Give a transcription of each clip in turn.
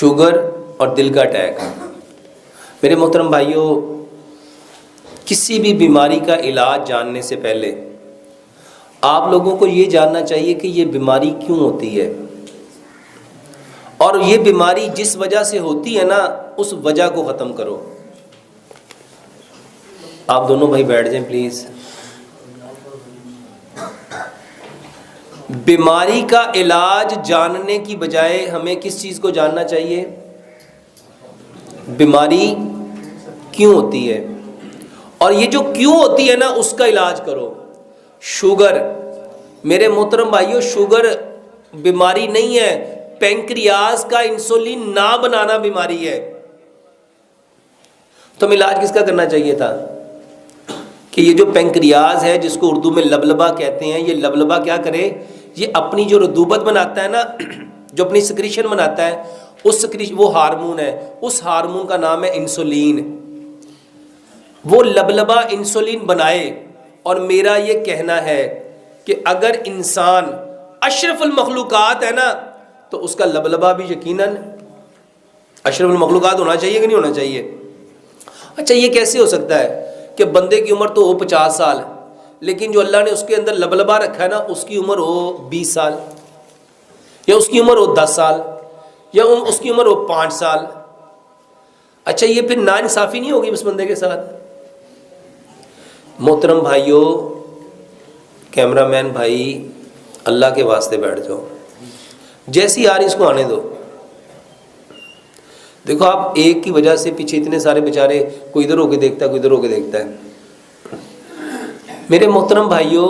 Sugar اور دل کا اٹیک۔ میرے محترم بھائیوں، کسی بھی بیماری کا علاج جاننے سے پہلے آپ لوگوں کو یہ جاننا چاہیے کہ یہ بیماری کیوں ہوتی ہے، اور یہ بیماری جس وجہ سے ہوتی ہے نا اس وجہ کو ختم کرو۔ آپ دونوں بھائی بیٹھ جائیں پلیز۔ بیماری کا علاج جاننے کی بجائے ہمیں کس چیز کو جاننا چاہیے؟ بیماری کیوں ہوتی ہے، اور یہ جو کیوں ہوتی ہے نا اس کا علاج کرو۔ شوگر، میرے محترم بھائیوں، شوگر بیماری نہیں ہے، پینکریاس کا انسولین نہ بنانا بیماری ہے۔ تو ہم علاج کس کا کرنا چاہیے تھا کہ یہ جو پینکریاس ہے جس کو اردو میں لبلبا کہتے ہیں، یہ لبلبا کیا کرے؟ یہ اپنی جو رطوبت بناتا ہے نا، جو اپنی سکریشن بناتا ہے، اس سکریشن، وہ ہارمون ہے، اس ہارمون کا نام ہے انسولین۔ وہ لبلبا انسولین بنائے۔ اور میرا یہ کہنا ہے کہ اگر انسان اشرف المخلوقات ہے نا تو اس کا لبلبا بھی یقیناً اشرف المخلوقات ہونا چاہیے کہ نہیں ہونا چاہیے؟ اچھا، یہ کیسے ہو سکتا ہے کہ بندے کی عمر تو ہو 50 سال، لیکن جو اللہ نے اس کے اندر لبلبا رکھا ہے نا اس کی عمر ہو 20 سال، یا اس کی عمر ہو 10 سال، یا اس کی عمر ہو 5 سال؟ اچھا، یہ پھر ناانصافی نہیں ہوگی اس بندے کے ساتھ؟ محترم بھائیوں، کیمرہ مین بھائی، اللہ کے واسطے بیٹھ جاؤ، جیسی آ رہی اس کو آنے دو۔ دیکھو، آپ ایک کی وجہ سے پیچھے اتنے سارے بیچارے، کوئی ادھر ہو کے دیکھتا ہے، کوئی ادھر ہو کے دیکھتا ہے۔ میرے محترم بھائیوں،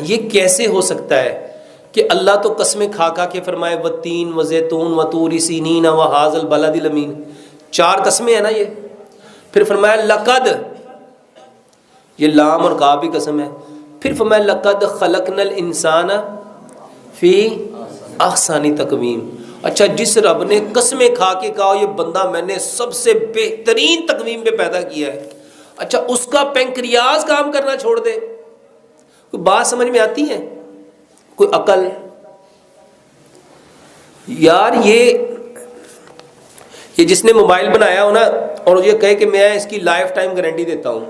یہ کیسے ہو سکتا ہے کہ اللہ تو قسمیں کھا کھا کے فرمائے والتین وزیتون وطور سینین وہذا البلد الامین، 4 قسمیں ہیں نا یہ، پھر فرمایا لقد، یہ لام اور کاف بھی قسم ہے، پھر فرمایا لقد خلقنا الانسان فی احسن تقویم۔ اچھا، جس رب نے قسمیں کھا کے کہا یہ بندہ میں نے سب سے بہترین تقویم پہ پیدا کیا ہے، اچھا اس کا پینکریاس کام کرنا چھوڑ دے؟ کوئی بات سمجھ میں آتی ہے؟ کوئی عقل؟ یار یہ جس نے موبائل بنایا ہو نا اور یہ کہے کہ میں اس کی لائف ٹائم گارنٹی دیتا ہوں،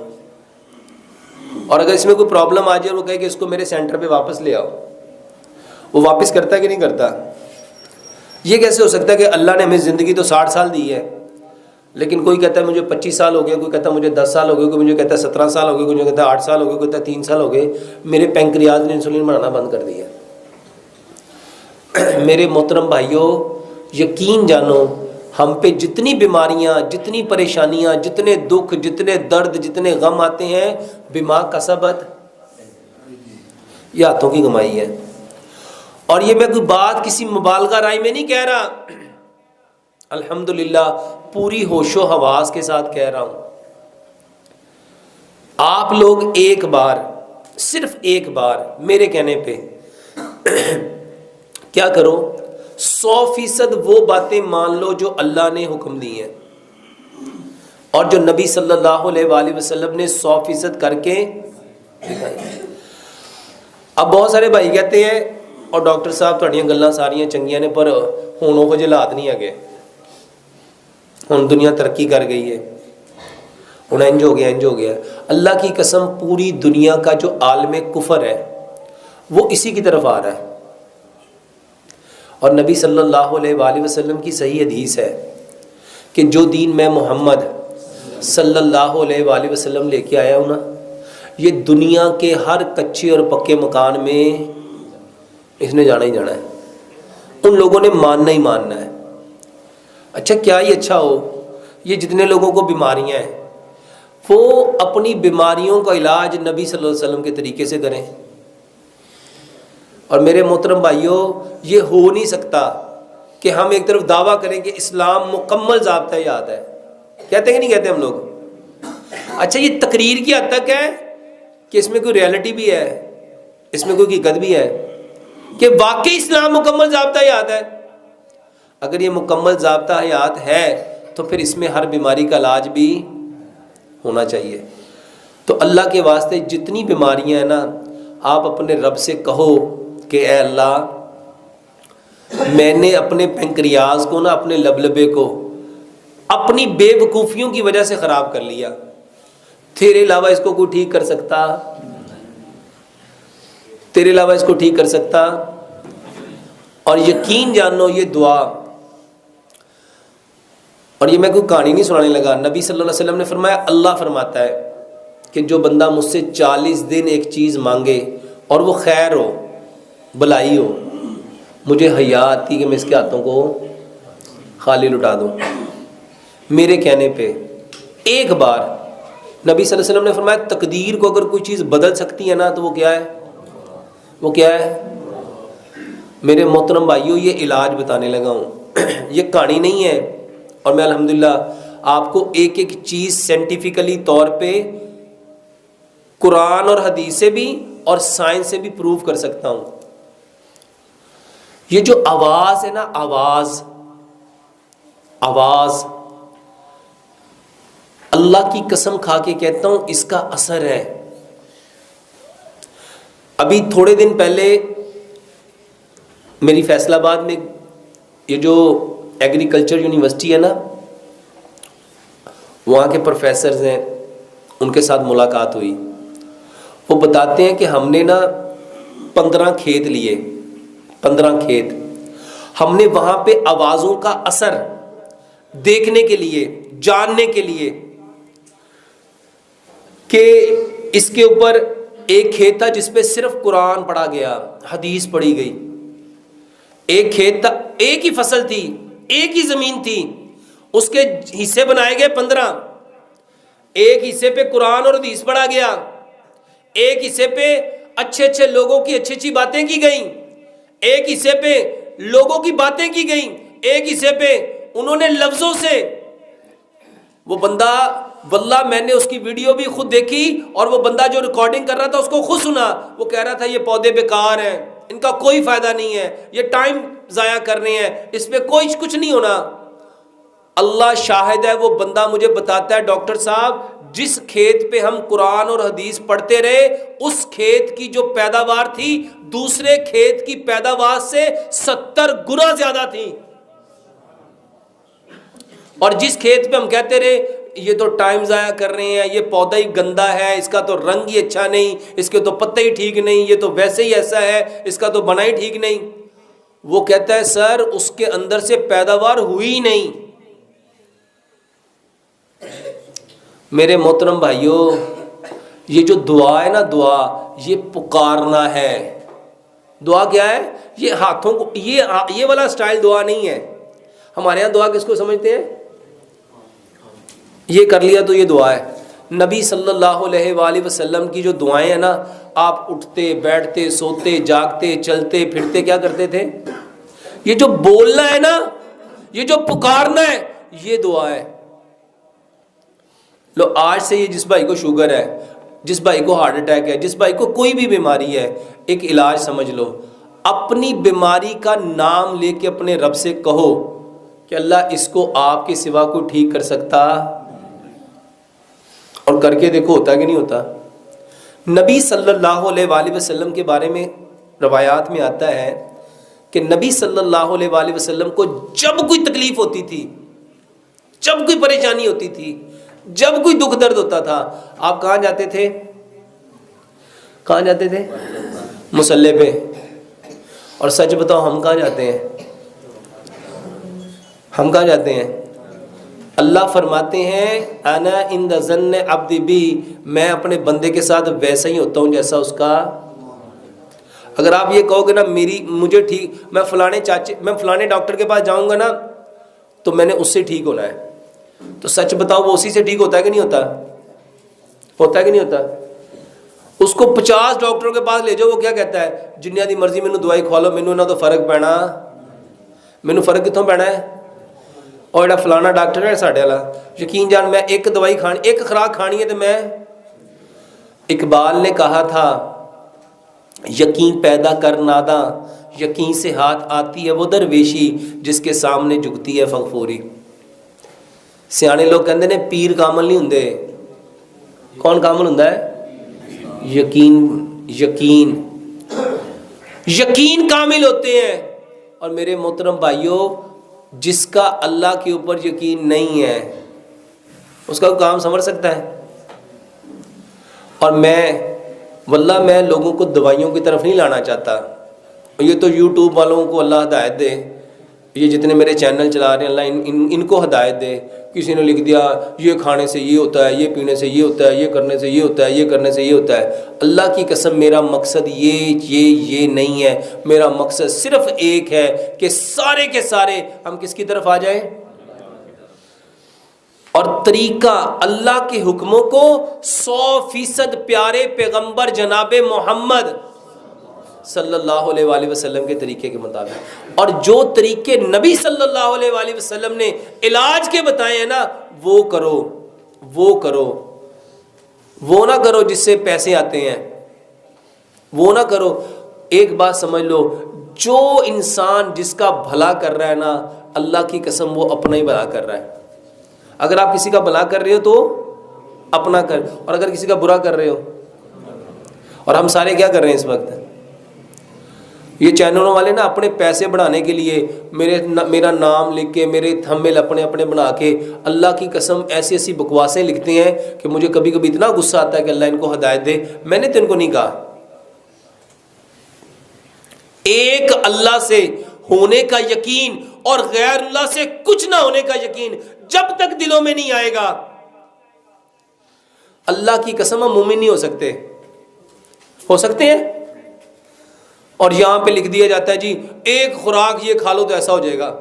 اور اگر اس میں کوئی پرابلم آ جائے اور وہ کہے کہ اس کو میرے سینٹر پہ واپس لے آؤ، وہ واپس کرتا ہے کہ نہیں کرتا؟ یہ کیسے ہو سکتا ہے کہ اللہ نے ہمیں زندگی تو 60 سال دی ہے، لیکن کوئی کہتا ہے مجھے 25 سال ہو گئے، کوئی کہتا ہے مجھے 10 سال ہو گئے، کوئی مجھے کہتا ہے 17 سال ہو گئے، کوئی مجھے کہتا ہے 8 سال ہو گئے، کوئی کہتا ہے 3 سال ہو گئے، میرے پینکریاس نے انسولین بنانا بند کر دیا۔ میرے محترم بھائیوں، یقین جانو، ہم پہ جتنی بیماریاں، جتنی پریشانیاں، جتنے دکھ، جتنے درد، جتنے غم آتے ہیں، بما کسبت، یہ ہاتھوں کی کمائی ہے۔ اور یہ میں کوئی بات کسی مبالغہ رائے میں نہیں کہہ رہا، الحمدللہ پوری ہوش و حواس کے ساتھ کہہ رہا ہوں۔ آپ لوگ ایک بار، صرف ایک بار میرے کہنے پہ کیا کرو، 100% وہ باتیں مان لو جو اللہ نے حکم دی ہیں اور جو نبی صلی اللہ علیہ وآلہ وسلم نے 100% کر کے دکھائی۔ اب بہت سارے بھائی کہتے ہیں اور ڈاکٹر صاحب تھوڑیاں گلاں ساریاں چنگیاں نے، پر ہن وہ حالات نہیں ہے، ہن دنیا ترقی کر گئی ہے، ہن انج ہو گیا، انج ہو گیا۔ اللہ کی قسم، پوری دنیا کا جو عالم کفر ہے وہ اسی کی طرف آ رہا ہے، اور نبی صلی اللہ علیہ وآلہ وسلم کی صحیح حدیث ہے کہ جو دین میں محمد صلی اللہ علیہ وآلہ وسلم لے کے آیا ہوں نا، یہ دنیا کے ہر کچے اور پکے مکان میں اس نے جانا ہی جانا ہے، ان لوگوں نے ماننا ہی ماننا ہے۔ اچھا، کیا ہی اچھا ہو، یہ جتنے لوگوں کو بیماریاں ہیں وہ اپنی بیماریوں کا علاج نبی صلی اللہ علیہ وسلم کے طریقے سے کریں۔ اور میرے محترم بھائیوں، یہ ہو نہیں سکتا کہ ہم ایک طرف دعویٰ کریں کہ اسلام مکمل ضابطہ یاد ہے، کہتے ہیں کہ نہیں کہتے ہم لوگ؟ اچھا، یہ تقریر کی حد تک ہے کہ اس میں کوئی ریالٹی بھی ہے، اس میں کوئی حقیقت بھی ہے کہ واقعی اسلام مکمل ضابطہ حیات ہے؟ اگر یہ مکمل ضابطہ حیات ہے تو پھر اس میں ہر بیماری کا علاج بھی ہونا چاہیے۔ تو اللہ کے واسطے جتنی بیماریاں ہیں نا، آپ اپنے رب سے کہو کہ اے اللہ میں نے اپنے پنکریاز کو نا، اپنے لبلبے کو اپنی بے وقوفیوں کی وجہ سے خراب کر لیا، تیرے علاوہ اس کو کوئی ٹھیک کر سکتا؟ تیرے علاوہ اس کو ٹھیک کر سکتا؟ اور یقین جانو یہ دعا، اور یہ میں کوئی کہانی نہیں سنانے لگا، نبی صلی اللہ علیہ وسلم نے فرمایا، اللہ فرماتا ہے کہ جو بندہ مجھ سے 40 دن ایک چیز مانگے اور وہ خیر ہو، بلائی ہو، مجھے حیا آتی کہ میں اس کے ہاتھوں کو خالی لٹا دوں۔ میرے کہنے پہ ایک بار نبی صلی اللہ علیہ وسلم نے فرمایا تقدیر کو اگر کوئی چیز بدل سکتی ہے نا تو وہ کیا ہے؟ وہ کیا ہے؟ میرے محترم بھائیوں، یہ علاج بتانے لگا ہوں، یہ کہانی نہیں ہے، اور میں الحمدللہ آپ کو ایک ایک چیز سائنٹیفکلی طور پہ قرآن اور حدیث سے بھی اور سائنس سے بھی پروف کر سکتا ہوں۔ یہ جو آواز ہے نا، آواز اللہ کی قسم کھا کے کہتا ہوں اس کا اثر ہے۔ ابھی تھوڑے دن پہلے میری فیصل آباد میں یہ جو ایگریکلچر یونیورسٹی ہے نا، وہاں کے پروفیسرز ہیں، ان کے ساتھ ملاقات ہوئی۔ وہ بتاتے ہیں کہ ہم نے نا 15 کھیت لیے، 15 کھیت، ہم نے وہاں پہ آوازوں کا اثر دیکھنے کے لیے، جاننے کے لیے کہ اس کے اوپر ایک کھیت تھا جس پہ صرف قرآن پڑھا گیا، حدیث پڑھی گئی، ایک کھیت تھا، ایک ہی فصل تھی، ایک ہی زمین تھی، اس کے حصے بنائے گئے 15، ایک حصے پہ قرآن اور حدیث پڑھا گیا، ایک حصے پہ اچھے اچھے لوگوں کی اچھی اچھی باتیں کی گئیں، ایک حصے پہ لوگوں کی باتیں کی گئیں، ایک حصے پہ انہوں نے لفظوں سے، وہ بندہ واللہ میں نے اس کی ویڈیو بھی خود دیکھی، اور وہ بندہ جو ریکارڈنگ کر رہا تھا اس کو خود سنا، وہ کہہ رہا تھا یہ پودے بیکار ہیں، ان کا کوئی فائدہ نہیں ہے، یہ ٹائم ضائع کر رہے ہیں، اس پہ کوئی کچھ نہیں ہونا۔ اللہ شاہد ہے، وہ بندہ مجھے بتاتا ہے ڈاکٹر صاحب جس کھیت پہ ہم قرآن اور حدیث پڑھتے رہے، اس کھیت کی جو پیداوار تھی دوسرے کھیت کی پیداوار سے 70 گنا زیادہ تھی، اور جس کھیت پہ ہم کہتے رہے یہ تو ٹائم ضائع کر رہے ہیں، یہ پودا ہی گندا ہے، اس کا تو رنگ ہی اچھا نہیں، اس کے تو پتے ہی ٹھیک نہیں، یہ تو ویسے ہی ایسا ہے، اس کا تو بنا ہی ٹھیک نہیں، وہ کہتا ہے سر اس کے اندر سے پیداوار ہوئی نہیں۔ میرے محترم بھائیوں، یہ جو دعا ہے نا، دعا یہ پکارنا ہے۔ دعا کیا ہے؟ یہ ہاتھوں کو، یہ والا سٹائل دعا نہیں ہے۔ ہمارے ہاں دعا کس کو سمجھتے ہیں؟ یہ کر لیا تو یہ دعا ہے۔ نبی صلی اللہ علیہ وآلہ وسلم کی جو دعائیں ہیں نا، آپ اٹھتے بیٹھتے سوتے جاگتے چلتے پھرتے کیا کرتے تھے؟ یہ جو بولنا ہے نا، یہ جو پکارنا ہے، یہ دعا ہے۔ لو آج سے یہ جس بھائی کو شوگر ہے، جس بھائی کو ہارٹ اٹیک ہے، جس بھائی کو کوئی بھی بیماری ہے، ایک علاج سمجھ لو، اپنی بیماری کا نام لے کے اپنے رب سے کہو کہ اللہ اس کو آپ کے سوا کوئی ٹھیک کر سکتا؟ اور کر کے دیکھو ہوتا کہ نہیں ہوتا۔ نبی صلی اللہ علیہ وآلہ وسلم کے بارے میں روایات میں آتا ہے کہ نبی صلی اللہ علیہ وآلہ وسلم کو جب کوئی تکلیف ہوتی تھی، جب کوئی پریشانی ہوتی تھی، جب کوئی دکھ درد ہوتا تھا، آپ کہاں جاتے تھے؟ کہاں جاتے تھے؟ مصلی پہ۔ اور سچ بتاؤ ہم کہاں جاتے ہیں؟ ہم کہاں جاتے ہیں؟ اللہ فرماتے ہیں انا عند ظن عبدی بی، میں اپنے بندے کے ساتھ ویسا ہی ہوتا ہوں جیسا اس کا۔ اگر آپ یہ کہو گے نا مجھے ٹھیک، میں فلانے ڈاکٹر کے پاس جاؤں گا نا تو میں نے اس سے ٹھیک ہونا ہے، تو سچ بتاؤ وہ اسی سے ٹھیک ہوتا ہے کہ نہیں ہوتا؟ ہوتا ہے کہ نہیں ہوتا؟ اس کو 50 ڈاکٹروں کے پاس لے جاؤ، وہ کیا کہتا ہے؟ جنیا دی مرضی مینوں دوائی کھوا لو، مینوں نہ تو فرق پینا، مینوں فرق کتوں پینا ہے؟ اور جڑا فلانا ڈاکٹر ہے ساڈے والا، یقین جان میں ایک دوائی کھانی، ایک خوراک کھانی ہے تو میں، اقبال نے کہا تھا یقین پیدا کر ناداں، یقین سے ہاتھ آتی ہے وہ درویشی جس کے سامنے جھکتی ہے فغفوری۔ سیانے لوگ کہندے نے پیر کامل نہیں ہوندے، کون کامل ہوندا ہے؟ یقین کامل ہوتے ہیں۔ اور میرے محترم بھائیوں جس کا اللہ کے اوپر یقین نہیں ہے اس کا کام سنور سکتا ہے؟ اور واللہ میں لوگوں کو دوائیوں کی طرف نہیں لانا چاہتا. یہ تو یوٹیوب والوں کو اللہ ہدایت دے, یہ جتنے میرے چینل چلا رہے ہیں اللہ ان کو ہدایت دے. کسی نے لکھ دیا یہ کھانے سے یہ ہوتا ہے, یہ پینے سے یہ ہوتا ہے, یہ کرنے سے یہ ہوتا ہے, یہ کرنے سے یہ ہوتا ہے. اللہ کی قسم میرا مقصد یہ نہیں ہے. میرا مقصد صرف ایک ہے کہ سارے کے سارے ہم کس کی طرف آ جائیں, اور طریقہ اللہ کے حکموں کو 100% پیارے پیغمبر جناب محمد صلی اللہ علیہ وآلہ وسلم کے طریقے کے مطابق. اور جو طریقے نبی صلی اللہ علیہ وآلہ وسلم نے علاج کے بتائے ہیں نا وہ کرو, وہ نہ کرو جس سے پیسے آتے ہیں, وہ نہ کرو. ایک بات سمجھ لو, جو انسان جس کا بھلا کر رہا ہے نا اللہ کی قسم وہ اپنا ہی بھلا کر رہا ہے. اگر آپ کسی کا بھلا کر رہے ہو تو اپنا کر, اور اگر کسی کا برا کر رہے ہو, اور ہم سارے کیا کر رہے ہیں اس وقت, یہ چینلوں والے نا اپنے پیسے بڑھانے کے لیے میرا نام لکھ کے میرے تھمبنیل اپنے بنا کے اللہ کی قسم ایسی ایسی بکواسیں لکھتے ہیں کہ مجھے کبھی کبھی اتنا غصہ آتا ہے کہ اللہ ان کو ہدایت دے. میں نے تو ان کو نہیں کہا. ایک اللہ سے ہونے کا یقین اور غیر اللہ سے کچھ نہ ہونے کا یقین جب تک دلوں میں نہیں آئے گا اللہ کی قسم ہم مومن نہیں ہو سکتے ہیں. اور یہاں پہ لکھ دیا جاتا ہے جی ایک خوراک یہ کھا لو تو ایسا ہو جائے گا,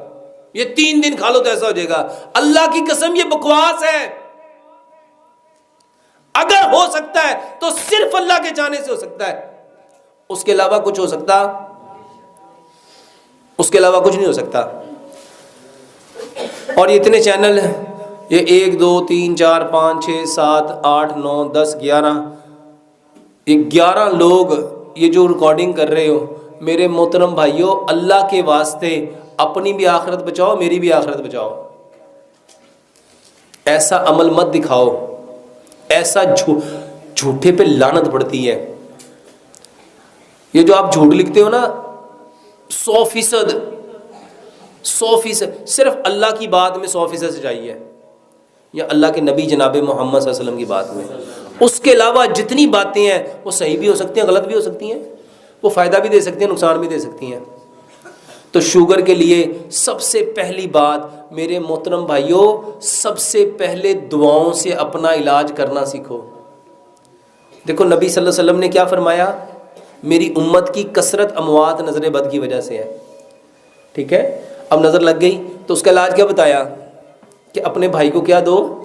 یہ 3 دن کھا لو تو ایسا ہو جائے گا. اللہ کی قسم یہ بکواس ہے. اگر ہو سکتا ہے تو صرف اللہ کے جانے سے ہو سکتا ہے, اس کے علاوہ کچھ ہو سکتا, اس کے علاوہ کچھ نہیں ہو سکتا. اور یہ اتنے چینل یہ 1 2 3 4 5 6 7 8 9 10 11 یہ 11 لوگ یہ جو ریکارڈنگ کر رہے ہو میرے محترم بھائیوں اللہ کے واسطے اپنی بھی آخرت بچاؤ, میری بھی آخرت بچاؤ. ایسا عمل مت دکھاؤ, ایسا جھوٹے پہ لعنت پڑتی ہے. یہ جو آپ جھوٹ لکھتے ہو نا 100% صرف اللہ کی بات میں 100% سچائی ہے, یا اللہ کے نبی جناب محمد صلی اللہ علیہ وسلم کی بات میں. اس کے علاوہ جتنی باتیں ہیں وہ صحیح بھی ہو سکتی ہیں, غلط بھی ہو سکتی ہیں, وہ فائدہ بھی دے سکتی ہیں, نقصان بھی دے سکتی ہیں. تو شوگر کے لیے سب سے پہلی بات میرے محترم بھائیوں, سب سے پہلے دعاؤں سے اپنا علاج کرنا سیکھو. دیکھو نبی صلی اللہ علیہ وسلم نے کیا فرمایا, میری امت کی کثرت اموات نظر بد کی وجہ سے ہے. ٹھیک ہے, اب نظر لگ گئی تو اس کا علاج کیا بتایا کہ اپنے بھائی کو کیا دو.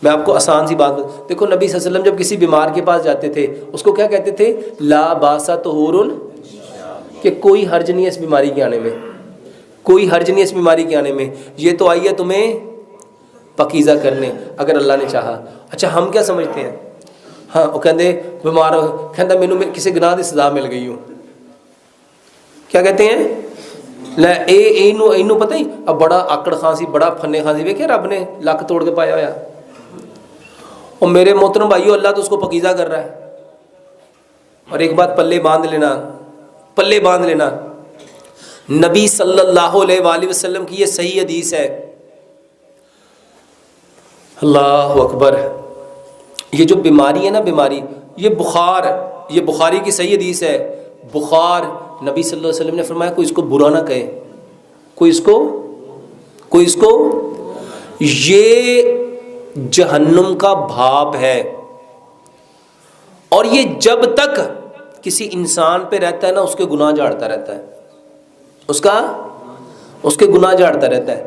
میں آپ کو آسان سی بات دیکھو نبی صلی اللہ علیہ وسلم جب کسی بیمار کے پاس جاتے تھے اس کو کیا کہتے تھے, لا باسا طہور, کہ کوئی حرج نہیں ہے اس بیماری کے آنے میں, کوئی حرج نہیں ہے اس بیماری کے آنے میں, یہ تو آئی ہے تمہیں پاکیزہ کرنے اگر اللہ نے چاہا. اچھا ہم کیا سمجھتے ہیں, ہاں وہ کہتے بیمار کہتا مینوں کسی گناہ کی سزا مل گئی ہوں. کیا کہتے ہیں, لے اینو پتہ ہی اب بڑا آکڑ خان سی, بڑا پھنے خان سی, ویکھے رب نے لک توڑ کے پایا ہوا. اور میرے محترم بھائیو اللہ تو اس کو پاکیزہ کر رہا ہے. اور ایک بات پلے باندھ لینا, نبی صلی اللہ علیہ وآلہ وسلم کی یہ صحیح حدیث ہے. اللہ اکبر. یہ جو بیماری ہے نا, بیماری یہ بخار, یہ بخاری کی صحیح حدیث ہے. بخار نبی صلی اللہ علیہ وسلم نے فرمایا کوئی اس کو برا نہ کہے, کوئی اس کو یہ جہنم کا بھاپ ہے. اور یہ جب تک کسی انسان پہ رہتا ہے نا اس کے گناہ جھاڑتا رہتا ہے, اس کے گناہ جھاڑتا رہتا ہے.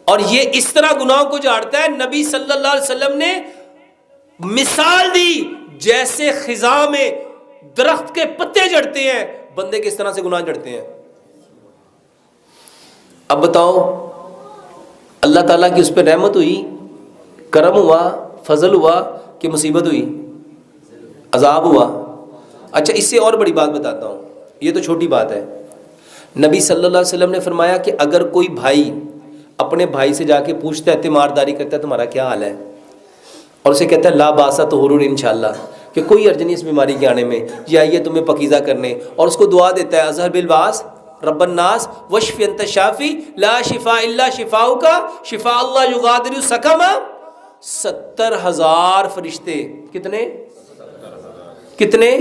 اور یہ اس طرح گناہوں کو جھاڑتا ہے, نبی صلی اللہ علیہ وسلم نے مثال دی جیسے خزاں میں درخت کے پتے جھڑتے ہیں, بندے کس طرح سے گناہ جھڑتے ہیں. اب بتاؤ اللہ تعالیٰ کی اس پہ رحمت ہوئی, کرم ہوا, فضل ہوا کہ مصیبت ہوئی, عذاب ہوا. اچھا اس سے اور بڑی بات بتاتا ہوں, یہ تو چھوٹی بات ہے. نبی صلی اللہ علیہ وسلم نے فرمایا کہ اگر کوئی بھائی اپنے بھائی سے جا کے پوچھتا ہے, تیمارداری کرتا ہے, تمہارا کیا حال ہے, اور اسے کہتا ہے لا باسا طہور انشاءاللہ, کہ کوئی حرج نہیں اس بیماری کے آنے میں, یہ آئیے تمہیں پاکیزہ کرنے, اور اس کو دعا دیتا ہے اظہر بالباس رب الناس واشف انت شافی لا شفاء الا شفاؤک شفاء اللہ یغادر سقما. 70,000 فرشتے. کتنے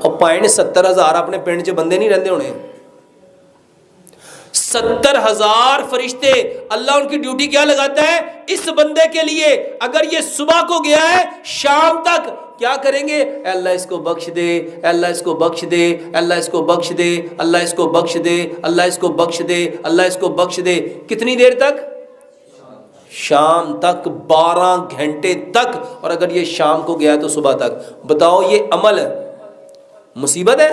اور پوائنٹ 70,000 اپنے پنڈ چ بندے نہیں رہندے ہونے. 70,000 فرشتے. اللہ ان کی ڈیوٹی کیا لگاتا ہے اس بندے کے لیے؟ اگر یہ صبح کو گیا ہے شام تک کیا کریں گے؟ اے اللہ اس کو بخش دے، اے اللہ اس کو بخش دے، اے اللہ اس کو بخش دے، اللہ اس کو بخش دے، اللہ اس کو بخش دے، اللہ اس کو بخش دے. کتنی دیر تک؟ شام تک، 12 گھنٹے تک. اور اگر یہ شام کو گیا تو صبح تک. بتاؤ یہ عمل مصیبت ہے،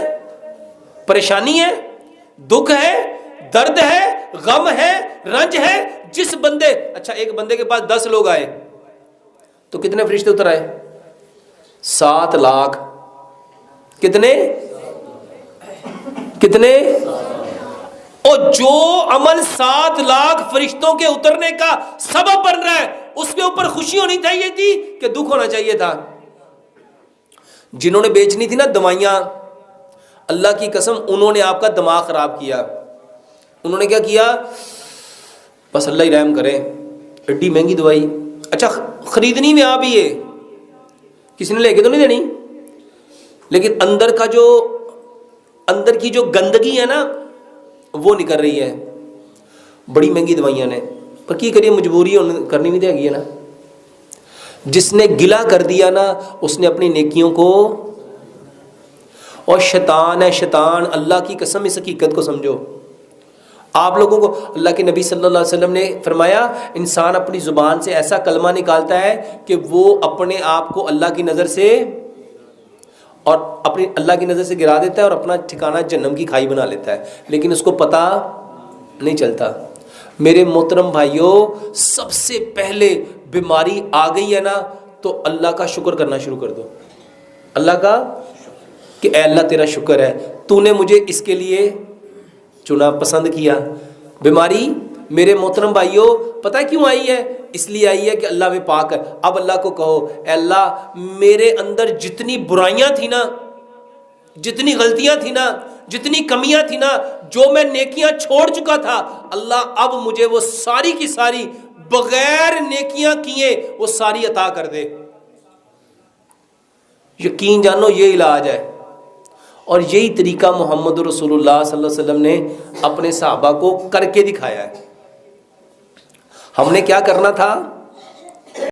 پریشانی ہے، دکھ ہے، درد ہے، غم ہے، رنج ہے. جس بندے اچھا ایک بندے کے پاس 10 لوگ آئے تو کتنے فرشتے اتر آئے؟ 7 لاکھ. کتنے؟ اور جو عمل 7 لاکھ فرشتوں کے اترنے کا سبب بن رہا ہے اس کے اوپر خوشی ہونی چاہیے تھی کہ دکھ ہونا چاہیے تھا؟ جنہوں نے بیچنی تھی نا دوائیاں، اللہ کی قسم انہوں نے آپ کا دماغ خراب کیا. انہوں نے کیا کیا؟ بس اللہ ہی رحم کرے، ایڈی مہنگی دوائی. اچھا خریدنی میں آپ ہی ہے، کسی نے لے کے تو نہیں دینی، لیکن اندر کی جو گندگی ہے نا وہ نکل رہی ہے. بڑی مہنگی دوائیاں نے، پر کی کریے مجبوری کرنی بھی دے گی نا. جس نے گلا کر دیا نا اس نے اپنی نیکیوں کو. اور شیطان ہے شیطان، اللہ کی قسم اس حقیقت کو سمجھو. آپ لوگوں کو اللہ کے نبی صلی اللہ علیہ وسلم نے فرمایا انسان اپنی زبان سے ایسا کلمہ نکالتا ہے کہ وہ اپنے آپ کو اللہ کی نظر سے اور اپنی اللہ کی نظر سے گرا دیتا ہے اور اپنا ٹھکانہ جہنم کی کھائی بنا لیتا ہے، لیکن اس کو پتہ نہیں چلتا. میرے محترم بھائیوں، سب سے پہلے بیماری آ گئی ہے نا تو اللہ کا شکر کرنا شروع کر دو. اللہ کا کہ اے اللہ تیرا شکر ہے، تو نے مجھے اس کے لیے چنا، پسند کیا. بیماری میرے محترم بھائیوں پتہ کیوں آئی ہے؟ اس لیے آئی ہے کہ اللہ میں پاک ہے. اب اللہ کو کہو اے اللہ میرے اندر جتنی برائیاں تھیں نا، جتنی غلطیاں تھیں نا، جتنی کمیاں تھیں نا، جو میں نیکیاں چھوڑ چکا تھا، اللہ اب مجھے وہ ساری کی ساری بغیر نیکیاں کیے وہ ساری عطا کر دے. یقین جانو یہ علاج ہے. اور یہی طریقہ محمد رسول اللہ صلی اللہ علیہ وسلم نے اپنے صحابہ کو کر کے دکھایا ہے. ہم نے کیا کرنا تھا؟